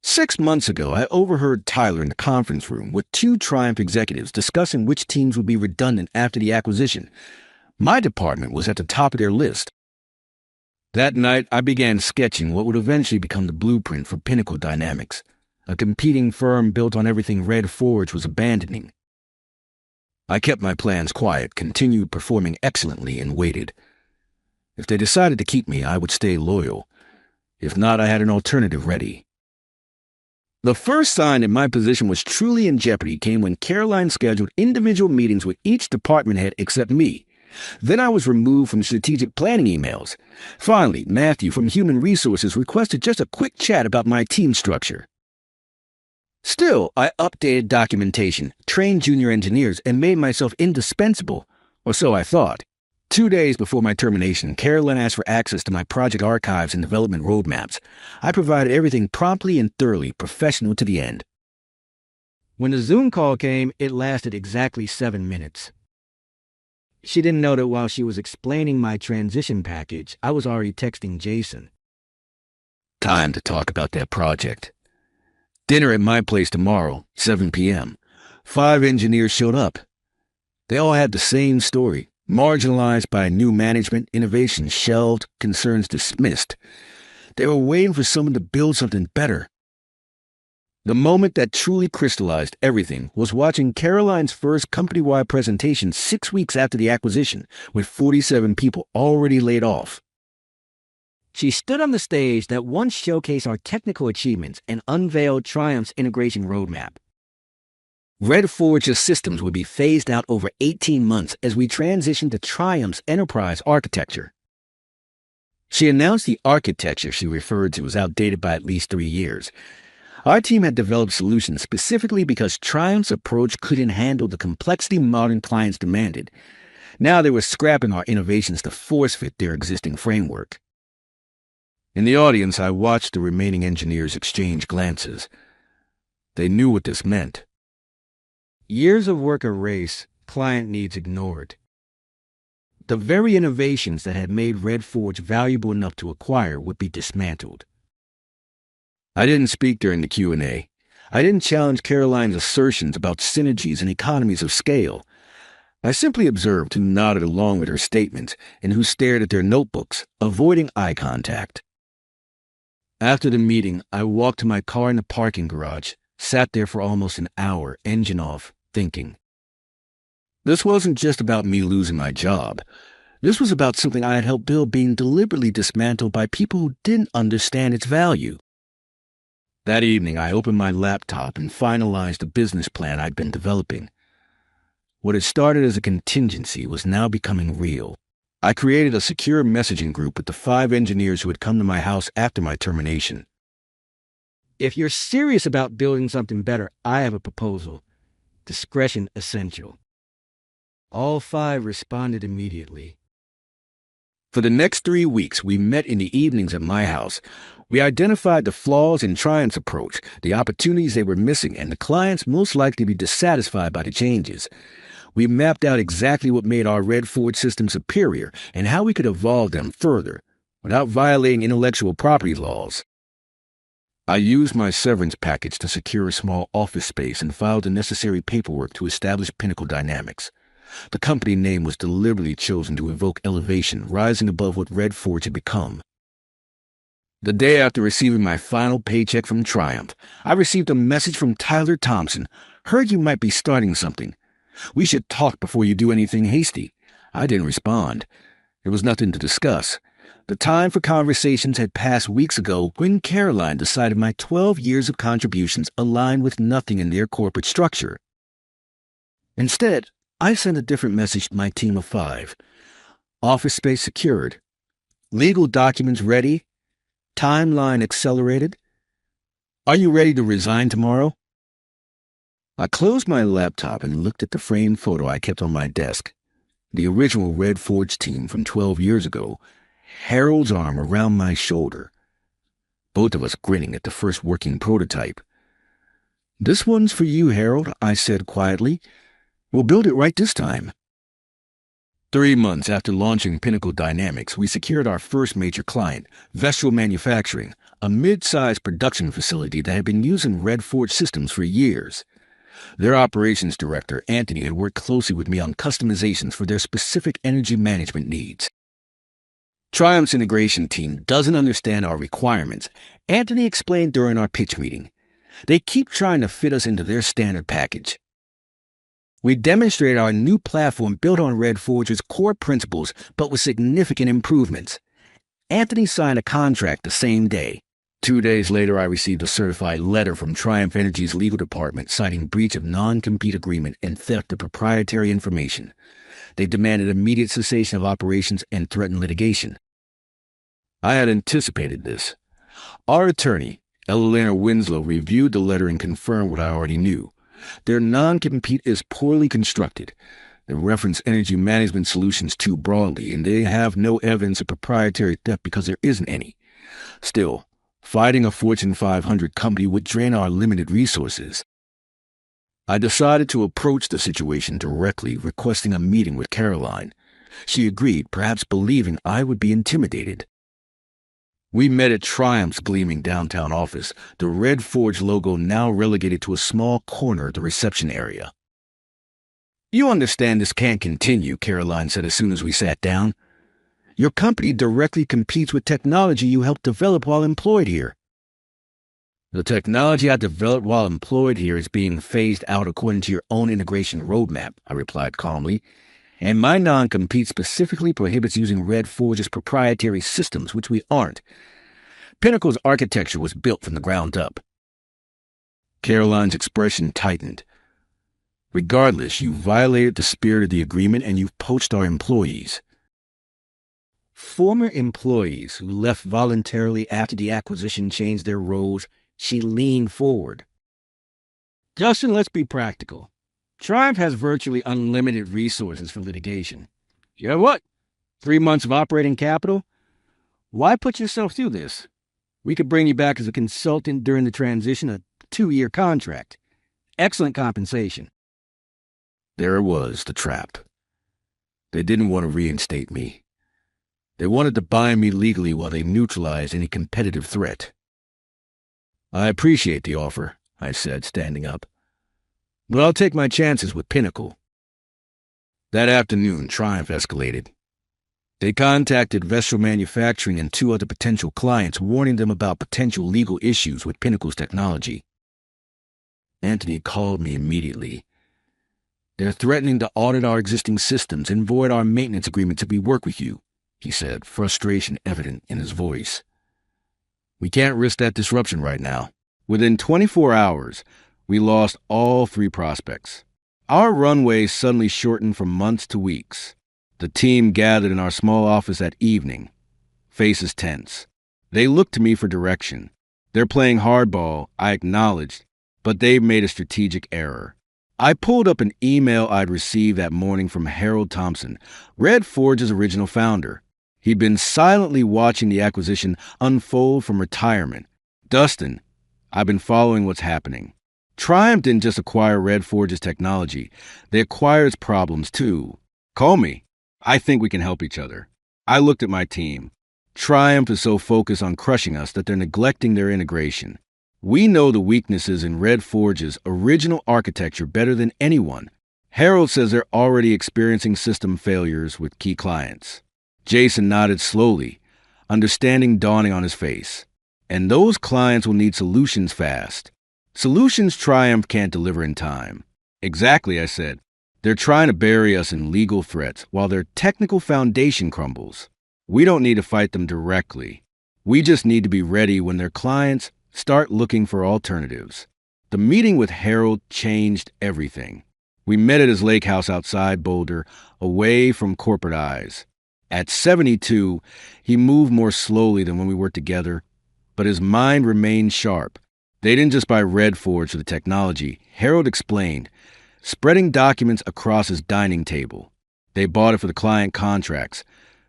6 months ago, I overheard Tyler in the conference room with 2 Triumph executives discussing which teams would be redundant after the acquisition. My department was at the top of their list. That night, I began sketching what would eventually become the blueprint for Pinnacle Dynamics, a competing firm built on everything Red Forge was abandoning. I kept my plans quiet, continued performing excellently, and waited. If they decided to keep me, I would stay loyal. If not, I had an alternative ready. The first sign that my position was truly in jeopardy came when Caroline scheduled individual meetings with each department head except me. Then I was removed from strategic planning emails. Finally, Matthew from Human Resources requested just a quick chat about my team structure. Still, I updated documentation, trained junior engineers, and made myself indispensable, or so I thought. 2 days before my termination, Caroline asked for access to my project archives and development roadmaps. I provided everything promptly and thoroughly, professional to the end. When the Zoom call came, it lasted exactly 7 minutes. She didn't know that while she was explaining my transition package, I was already texting Jason. Time to talk about that project. Dinner at my place tomorrow, 7 p.m. 5 engineers showed up. They all had the same story. Marginalized by new management, innovation shelved, concerns dismissed. They were waiting for someone to build something better. The moment that truly crystallized everything was watching Caroline's first company-wide presentation 6 weeks after the acquisition, with 47 people already laid off. She stood on the stage that once showcased our technical achievements and unveiled Triumph's integration roadmap. Red Forge's systems would be phased out over 18 months as we transitioned to Triumph's enterprise architecture. She announced the architecture she referred to was outdated by at least 3 years. Our team had developed solutions specifically because Triumph's approach couldn't handle the complexity modern clients demanded. Now they were scrapping our innovations to force-fit their existing framework. In the audience, I watched the remaining engineers exchange glances. They knew what this meant. Years of work erased, client needs ignored. The very innovations that had made Red Forge valuable enough to acquire would be dismantled. I didn't speak during the Q&A. I didn't challenge Caroline's assertions about synergies and economies of scale. I simply observed who nodded along with her statements and who stared at their notebooks, avoiding eye contact. After the meeting, I walked to my car in the parking garage, sat there for almost an hour, engine off, thinking. This wasn't just about me losing my job. This was about something I had helped build being deliberately dismantled by people who didn't understand its value. That evening, I opened my laptop and finalized the business plan I'd been developing. What had started as a contingency was now becoming real. I created a secure messaging group with the 5 engineers who had come to my house after my termination. If you're serious about building something better, I have a proposal. Discretion essential. All 5 responded immediately. For the next 3 weeks, we met in the evenings at my house. We identified the flaws in Triumph's approach, the opportunities they were missing, and the clients most likely to be dissatisfied by the changes. We mapped out exactly what made our Red Forge system superior and how we could evolve them further without violating intellectual property laws. I used my severance package to secure a small office space and filed the necessary paperwork to establish Pinnacle Dynamics. The company name was deliberately chosen to evoke elevation, rising above what Red Forge had become. The day after receiving my final paycheck from Triumph, I received a message from Tyler Thompson. Heard you might be starting something. We should talk before you do anything hasty. I didn't respond. There was nothing to discuss. The time for conversations had passed weeks ago when Caroline decided my 12 years of contributions aligned with nothing in their corporate structure. Instead, I sent a different message to my team of 5. Office space secured. Legal documents ready. Timeline accelerated. Are you ready to resign tomorrow? I closed my laptop and looked at the framed photo I kept on my desk. The original Red Forge team from 12 years ago, Harold's arm around my shoulder. Both of us grinning at the first working prototype. "This one's for you, Harold," I said quietly. "We'll build it right this time." 3 months after launching Pinnacle Dynamics, we secured our first major client, Vestral Manufacturing, a mid-sized production facility that had been using Red Forge systems for years. Their operations director, Anthony, had worked closely with me on customizations for their specific energy management needs. Triumph's integration team doesn't understand our requirements, Anthony explained during our pitch meeting. They keep trying to fit us into their standard package. We demonstrated our new platform built on Red Forge's core principles, but with significant improvements. Anthony signed a contract the same day. 2 days later, I received a certified letter from Triumph Energy's legal department citing breach of non-compete agreement and theft of proprietary information. They demanded immediate cessation of operations and threatened litigation. I had anticipated this. Our attorney, Elena Winslow, reviewed the letter and confirmed what I already knew. Their non-compete is poorly constructed. They reference energy management solutions too broadly, and they have no evidence of proprietary theft because there isn't any. Still, fighting a Fortune 500 company would drain our limited resources. I decided to approach the situation directly, requesting a meeting with Caroline. She agreed, perhaps believing I would be intimidated. We met at Triumph's gleaming downtown office, the Red Forge logo now relegated to a small corner of the reception area. "You understand this can't continue," Caroline said as soon as we sat down. "Your company directly competes with technology you helped develop while employed here." "The technology I developed while employed here is being phased out according to your own integration roadmap," I replied calmly. "And my non-compete specifically prohibits using Red Forge's proprietary systems, which we aren't. Pinnacle's architecture was built from the ground up." Caroline's expression tightened. "Regardless, you violated the spirit of the agreement and you've poached our employees." "Former employees who left voluntarily after the acquisition changed their roles," she leaned forward. "Justin, let's be practical. Triumph has virtually unlimited resources for litigation. You have what? 3 months of operating capital? Why put yourself through this? We could bring you back as a consultant during the transition, a 2-year contract. Excellent compensation." There it was, the trap. They didn't want to reinstate me. They wanted to bind me legally while they neutralized any competitive threat. "I appreciate the offer," I said, standing up. "But I'll take my chances with Pinnacle." That afternoon, Triumph escalated. They contacted Vestral Manufacturing and 2 other potential clients, warning them about potential legal issues with Pinnacle's technology. Anthony called me immediately. "They're threatening to audit our existing systems and void our maintenance agreements if we work with you," he said, frustration evident in his voice. "We can't risk that disruption right now." Within 24 hours, we lost all 3 prospects. Our runway suddenly shortened from months to weeks. The team gathered in our small office that evening, faces tense. They looked to me for direction. They're playing hardball, I acknowledged, but they've made a strategic error. I pulled up an email I'd received that morning from Harold Thompson, Red Forge's original founder. He'd been silently watching the acquisition unfold from retirement. "Dustin, I've been following what's happening. Triumph didn't just acquire Red Forge's technology. They acquired its problems, too. Call me. I think we can help each other." I looked at my team. Triumph is so focused on crushing us that they're neglecting their integration. We know the weaknesses in Red Forge's original architecture better than anyone. Harold says they're already experiencing system failures with key clients. Jason nodded slowly, understanding dawning on his face. And those clients will need solutions fast. Solutions Triumph can't deliver in time. "Exactly," I said. "They're trying to bury us in legal threats while their technical foundation crumbles. We don't need to fight them directly. We just need to be ready when their clients start looking for alternatives." The meeting with Harold changed everything. We met at his lake house outside Boulder, away from corporate eyes. At 72, he moved more slowly than when we worked together, but his mind remained sharp. They didn't just buy Red Forge for the technology, Harold explained, spreading documents across his dining table. They bought it for the client contracts,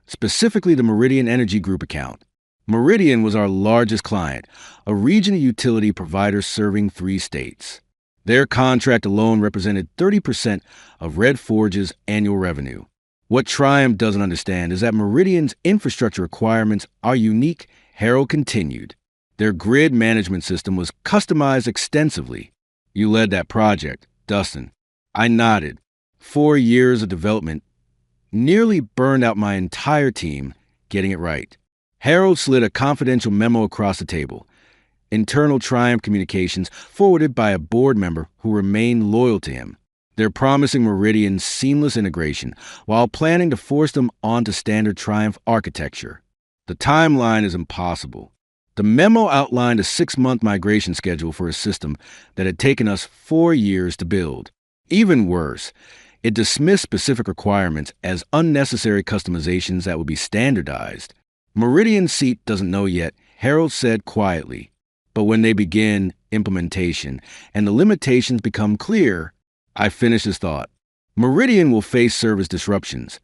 specifically the Meridian Energy Group account. Meridian was our largest client, a regional utility provider serving 3 states. Their contract alone represented 30% of Red Forge's annual revenue. What Triumph doesn't understand is that Meridian's infrastructure requirements are unique. Harold continued. Their grid management system was customized extensively. You led that project, Dustin. I nodded. 4 years of development nearly burned out my entire team getting it right. Harold slid a confidential memo across the table. Internal Triumph communications forwarded by a board member who remained loyal to him. They're promising Meridian's seamless integration while planning to force them onto standard Triumph architecture. The timeline is impossible. The memo outlined a 6-month migration schedule for a system that had taken us 4 years to build. Even worse, it dismissed specific requirements as unnecessary customizations that would be standardized. Meridian's seat doesn't know yet, Harold said quietly. But when they begin implementation and the limitations become clear, I finish his thought. Meridian will face service disruptions,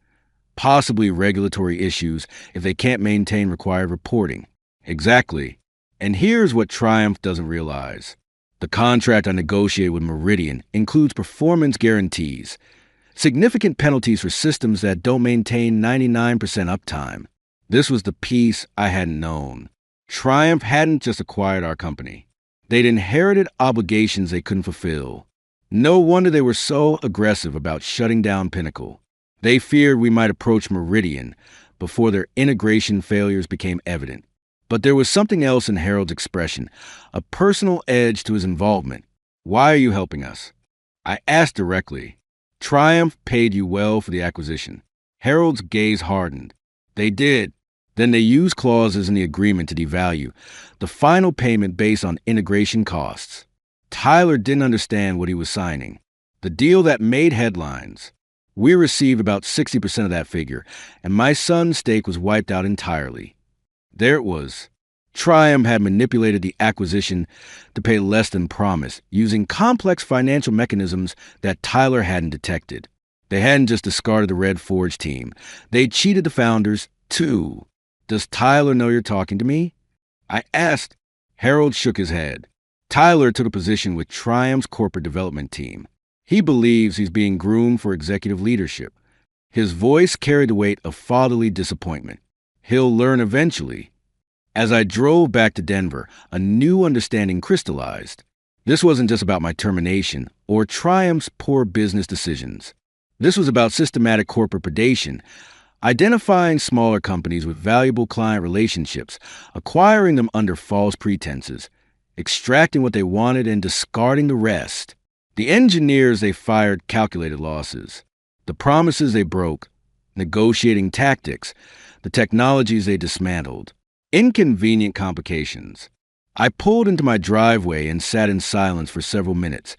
possibly regulatory issues if they can't maintain required reporting. Exactly. And here's what Triumph doesn't realize. The contract I negotiated with Meridian includes performance guarantees, significant penalties for systems that don't maintain 99% uptime. This was the piece I hadn't known. Triumph hadn't just acquired our company. They'd inherited obligations they couldn't fulfill. No wonder they were so aggressive about shutting down Pinnacle. They feared we might approach Meridian before their integration failures became evident. But there was something else in Harold's expression, a personal edge to his involvement. Why are you helping us? I asked directly. Triumph paid you well for the acquisition. Harold's gaze hardened. They did. Then they used clauses in the agreement to devalue the final payment based on integration costs. Tyler didn't understand what he was signing. The deal that made headlines. We received about 60% of that figure, and my son's stake was wiped out entirely. There it was. Triumph had manipulated the acquisition to pay less than promised, using complex financial mechanisms that Tyler hadn't detected. They hadn't just discarded the Red Forge team. They cheated the founders, too. Does Tyler know you're talking to me? I asked. Harold shook his head. Tyler took a position with Triumph's corporate development team. He believes he's being groomed for executive leadership. His voice carried the weight of fatherly disappointment. He'll learn eventually. As I drove back to Denver, a new understanding crystallized. This wasn't just about my termination or Triumph's poor business decisions. This was about systematic corporate predation, identifying smaller companies with valuable client relationships, acquiring them under false pretenses, extracting what they wanted and discarding the rest. The engineers they fired calculated losses. The promises they broke, negotiating tactics, the technologies they dismantled. Inconvenient complications. I pulled into my driveway and sat in silence for several minutes,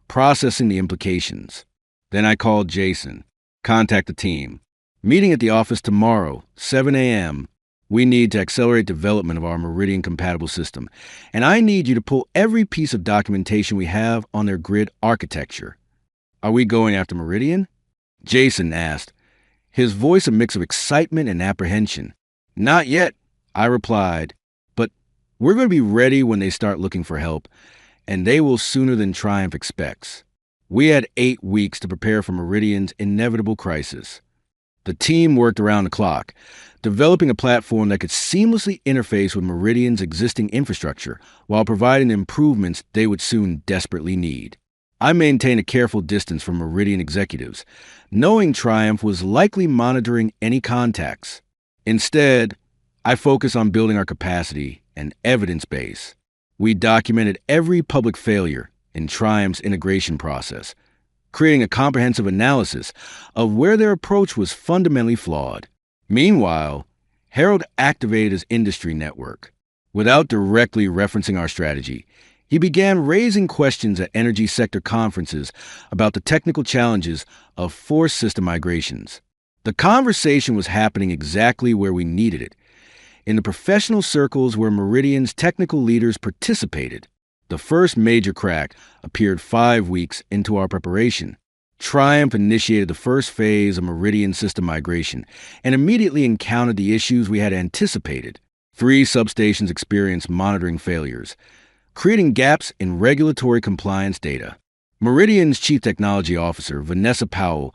processing the implications. Then I called Jason. Contact the team. Meeting at the office tomorrow, 7 a.m. We need to accelerate development of our Meridian-compatible system, and I need you to pull every piece of documentation we have on their grid architecture. Are we going after Meridian? Jason asked, his voice a mix of excitement and apprehension. Not yet, I replied, but we're going to be ready when they start looking for help, and they will sooner than Triumph expects. We had 8 weeks to prepare for Meridian's inevitable crisis. The team worked around the clock, developing a platform that could seamlessly interface with Meridian's existing infrastructure while providing the improvements they would soon desperately need. I maintained a careful distance from Meridian executives, knowing Triumph was likely monitoring any contacts. Instead, I focused on building our capacity and evidence base. We documented every public failure in Triumph's integration process, creating a comprehensive analysis of where their approach was fundamentally flawed. Meanwhile, Harold activated his industry network. Without directly referencing our strategy, he began raising questions at energy sector conferences about the technical challenges of forced system migrations. The conversation was happening exactly where we needed it, in the professional circles where Meridian's technical leaders participated. The first major crack appeared 5 weeks into our preparation. Triumph initiated the first phase of Meridian system migration and immediately encountered the issues we had anticipated. 3 substations experienced monitoring failures, creating gaps in regulatory compliance data. Meridian's chief technology officer, Vanessa Powell,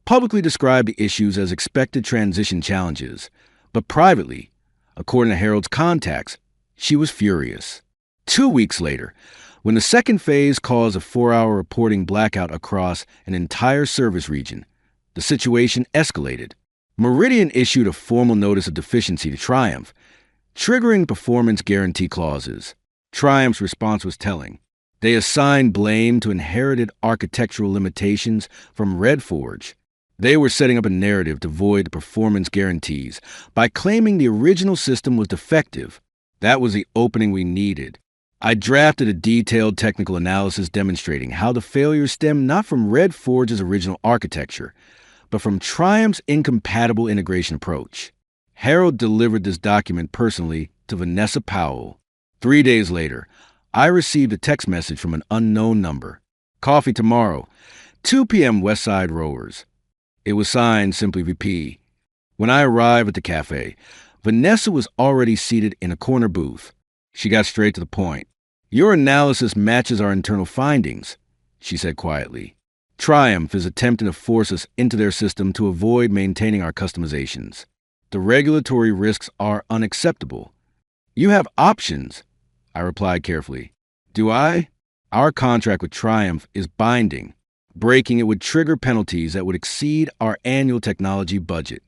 publicly described the issues as expected transition challenges, but privately, according to Harold's contacts, she was furious. 2 weeks later, when the second phase caused a 4-hour reporting blackout across an entire service region, the situation escalated. Meridian issued a formal notice of deficiency to Triumph, triggering performance guarantee clauses. Triumph's response was telling. They assigned blame to inherited architectural limitations from Red Forge. They were setting up a narrative to void the performance guarantees by claiming the original system was defective. That was the opening we needed. I drafted a detailed technical analysis demonstrating how the failures stemmed not from Red Forge's original architecture, but from Triumph's incompatible integration approach. Harold delivered this document personally to Vanessa Powell. 3 days later, I received a text message from an unknown number. Coffee tomorrow, 2 p.m. Westside Rowers. It was signed simply VP. When I arrived at the cafe, Vanessa was already seated in a corner booth. She got straight to the point. Your analysis matches our internal findings, she said quietly. Triumph is attempting to force us into their system to avoid maintaining our customizations. The regulatory risks are unacceptable. You have options, I replied carefully. Do I? Our contract with Triumph is binding. Breaking it would trigger penalties that would exceed our annual technology budget.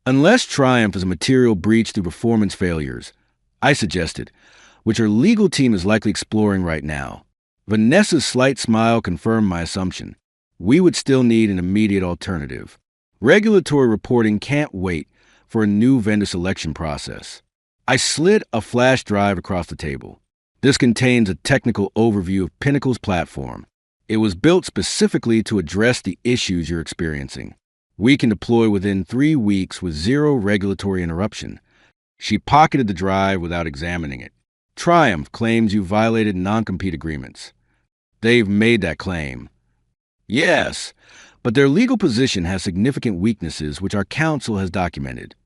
Unless Triumph is a material breach through performance failures, I suggested, which our legal team is likely exploring right now. Vanessa's slight smile confirmed my assumption. We would still need an immediate alternative. Regulatory reporting can't wait for a new vendor selection process. I slid a flash drive across the table. This contains a technical overview of Pinnacle's platform. It was built specifically to address the issues you're experiencing. We can deploy within 3 weeks with zero regulatory interruption. She pocketed the drive without examining it. Triumph claims you violated non-compete agreements. They've made that claim. Yes, but their legal position has significant weaknesses which our counsel has documented.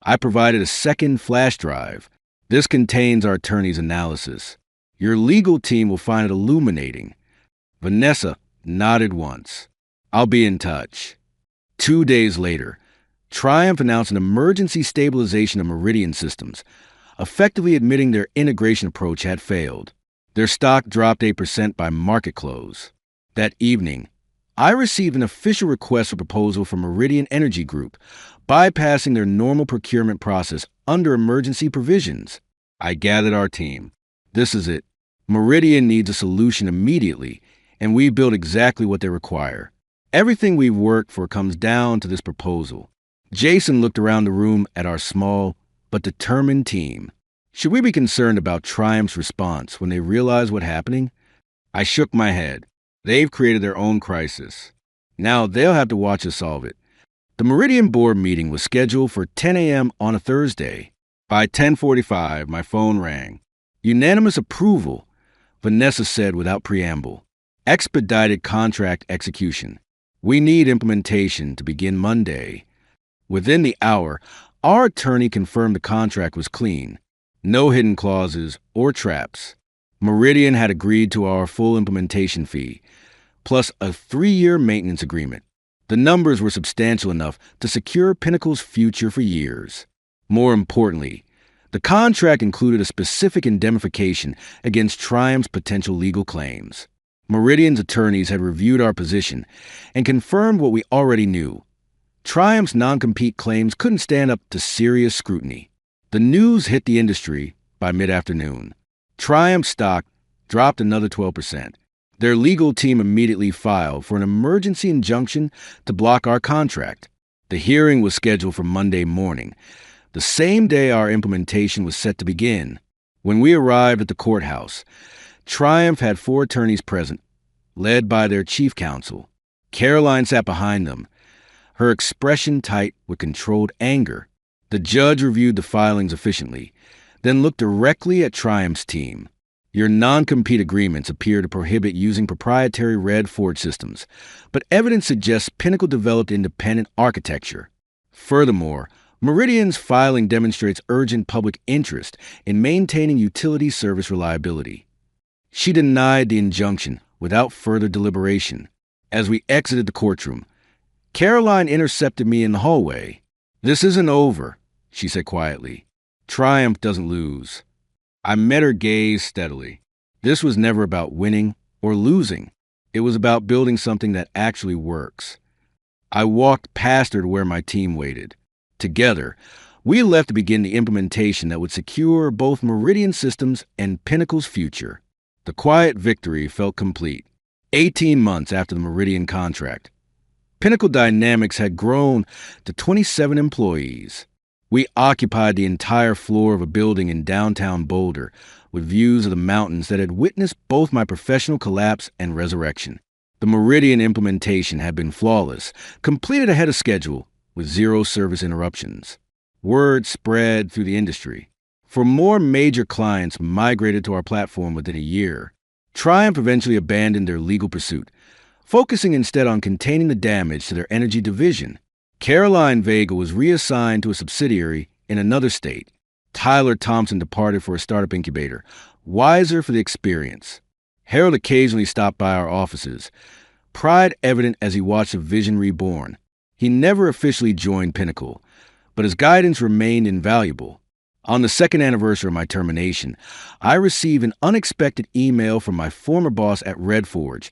I provided a second flash drive. This contains our attorney's analysis. Your legal team will find it illuminating. Vanessa nodded once. I'll be in touch. 2 days later, Triumph announced an emergency stabilization of Meridian systems, effectively admitting their integration approach had failed. Their stock dropped 8% by market close. That evening, I received an official request for proposal from Meridian Energy Group, bypassing their normal procurement process under emergency provisions. I gathered our team. This is it. Meridian needs a solution immediately, and we built exactly what they require. Everything we've worked for comes down to this proposal. Jason looked around the room at our small but determined team. Should we be concerned about Triumph's response when they realize what's happening? I shook my head. They've created their own crisis. Now they'll have to watch us solve it. The Meridian board meeting was scheduled for 10 a.m. on a Thursday. By 10:45, my phone rang. Unanimous approval, Vanessa said without preamble. Expedited contract execution. We need implementation to begin Monday. Within the hour, our attorney confirmed the contract was clean. No hidden clauses or traps. Meridian had agreed to our full implementation fee, plus a 3-year maintenance agreement. The numbers were substantial enough to secure Pinnacle's future for years. More importantly, the contract included a specific indemnification against Triumph's potential legal claims. Meridian's attorneys had reviewed our position and confirmed what we already knew. Triumph's non-compete claims couldn't stand up to serious scrutiny. The news hit the industry by mid-afternoon. Triumph stock dropped another 12%. Their legal team immediately filed for an emergency injunction to block our contract. The hearing was scheduled for Monday morning, the same day our implementation was set to begin. When we arrived at the courthouse, Triumph had 4 attorneys present, led by their chief counsel. Caroline sat behind them, her expression tight with controlled anger. The judge reviewed the filings efficiently, then looked directly at Triumph's team. Your non-compete agreements appear to prohibit using proprietary Red Forge systems, but evidence suggests Pinnacle developed independent architecture. Furthermore, Meridian's filing demonstrates urgent public interest in maintaining utility service reliability. She denied the injunction without further deliberation. As we exited the courtroom, Caroline intercepted me in the hallway. "This isn't over," she said quietly. "Triumph doesn't lose." I met her gaze steadily. This was never about winning or losing. It was about building something that actually works. I walked past her to where my team waited. Together, we left to begin the implementation that would secure both Meridian Systems and Pinnacle's future. The quiet victory felt complete. 18 months after the Meridian contract, Pinnacle Dynamics had grown to 27 employees. We occupied the entire floor of a building in downtown Boulder, with views of the mountains that had witnessed both my professional collapse and resurrection. The Meridian implementation had been flawless, completed ahead of schedule, with zero service interruptions. Word spread through the industry. For more major clients migrated to our platform within a year. Triumph eventually abandoned their legal pursuit, focusing instead on containing the damage to their energy division. Caroline Vega was reassigned to a subsidiary in another state. Tyler Thompson departed for a startup incubator, wiser for the experience. Harold occasionally stopped by our offices, pride evident as he watched a vision reborn. He never officially joined Pinnacle, but his guidance remained invaluable. On the second anniversary of my termination, I received an unexpected email from my former boss at Red Forge,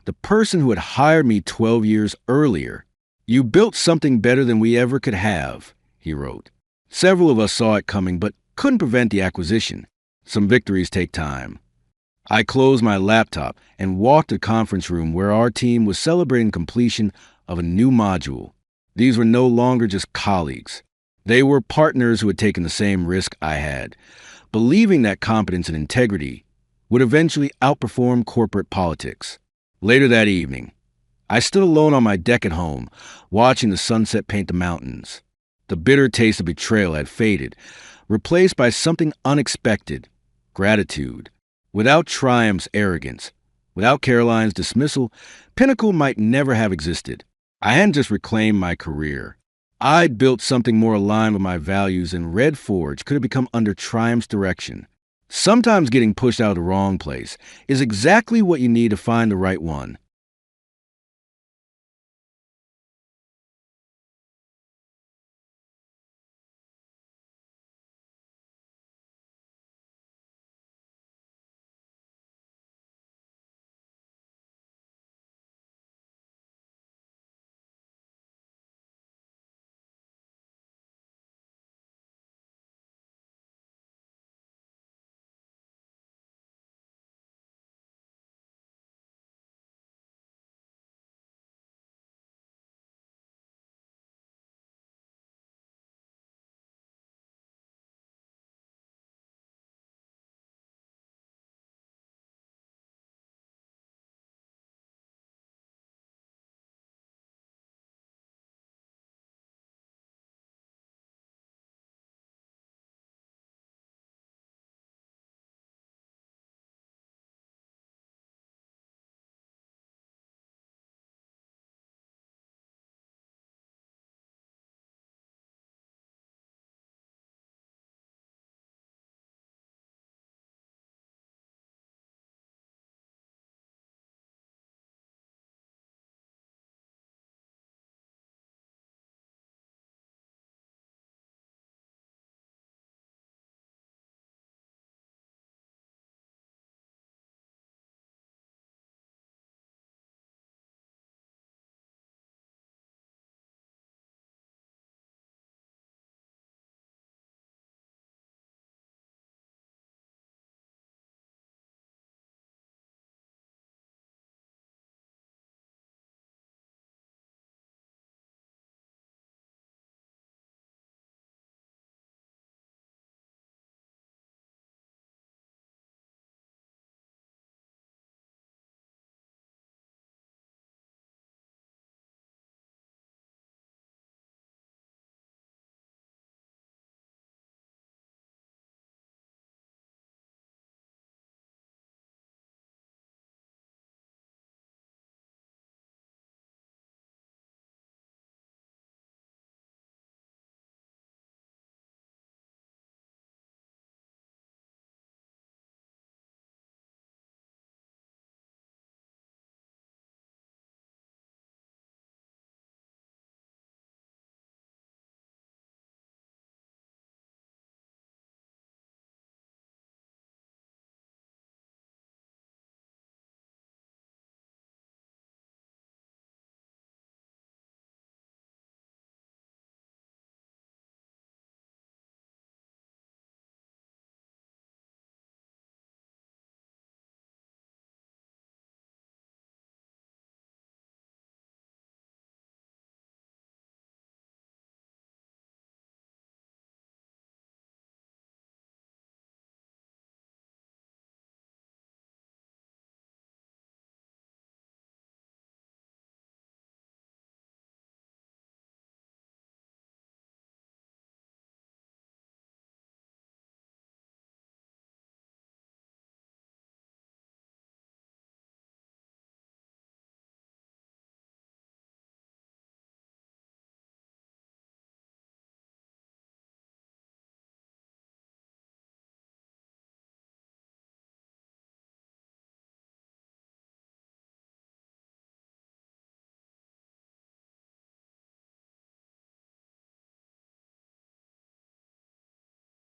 the person who had hired me 12 years earlier. "You built something better than we ever could have," he wrote. Several of us saw it coming but couldn't prevent the acquisition. Some victories take time. I closed my laptop and walked to the conference room where our team was celebrating completion of a new module. These were no longer just colleagues. They were partners who had taken the same risk I had, believing that competence and integrity would eventually outperform corporate politics. Later that evening, I stood alone on my deck at home, watching the sunset paint the mountains. The bitter taste of betrayal had faded, replaced by something unexpected: gratitude. Without Triumph's arrogance, without Caroline's dismissal, Pinnacle might never have existed. I hadn't just reclaimed my career. I'd built something more aligned with my values, and Red Forge could have become under Triumph's direction. Sometimes getting pushed out of the wrong place is exactly what you need to find the right one.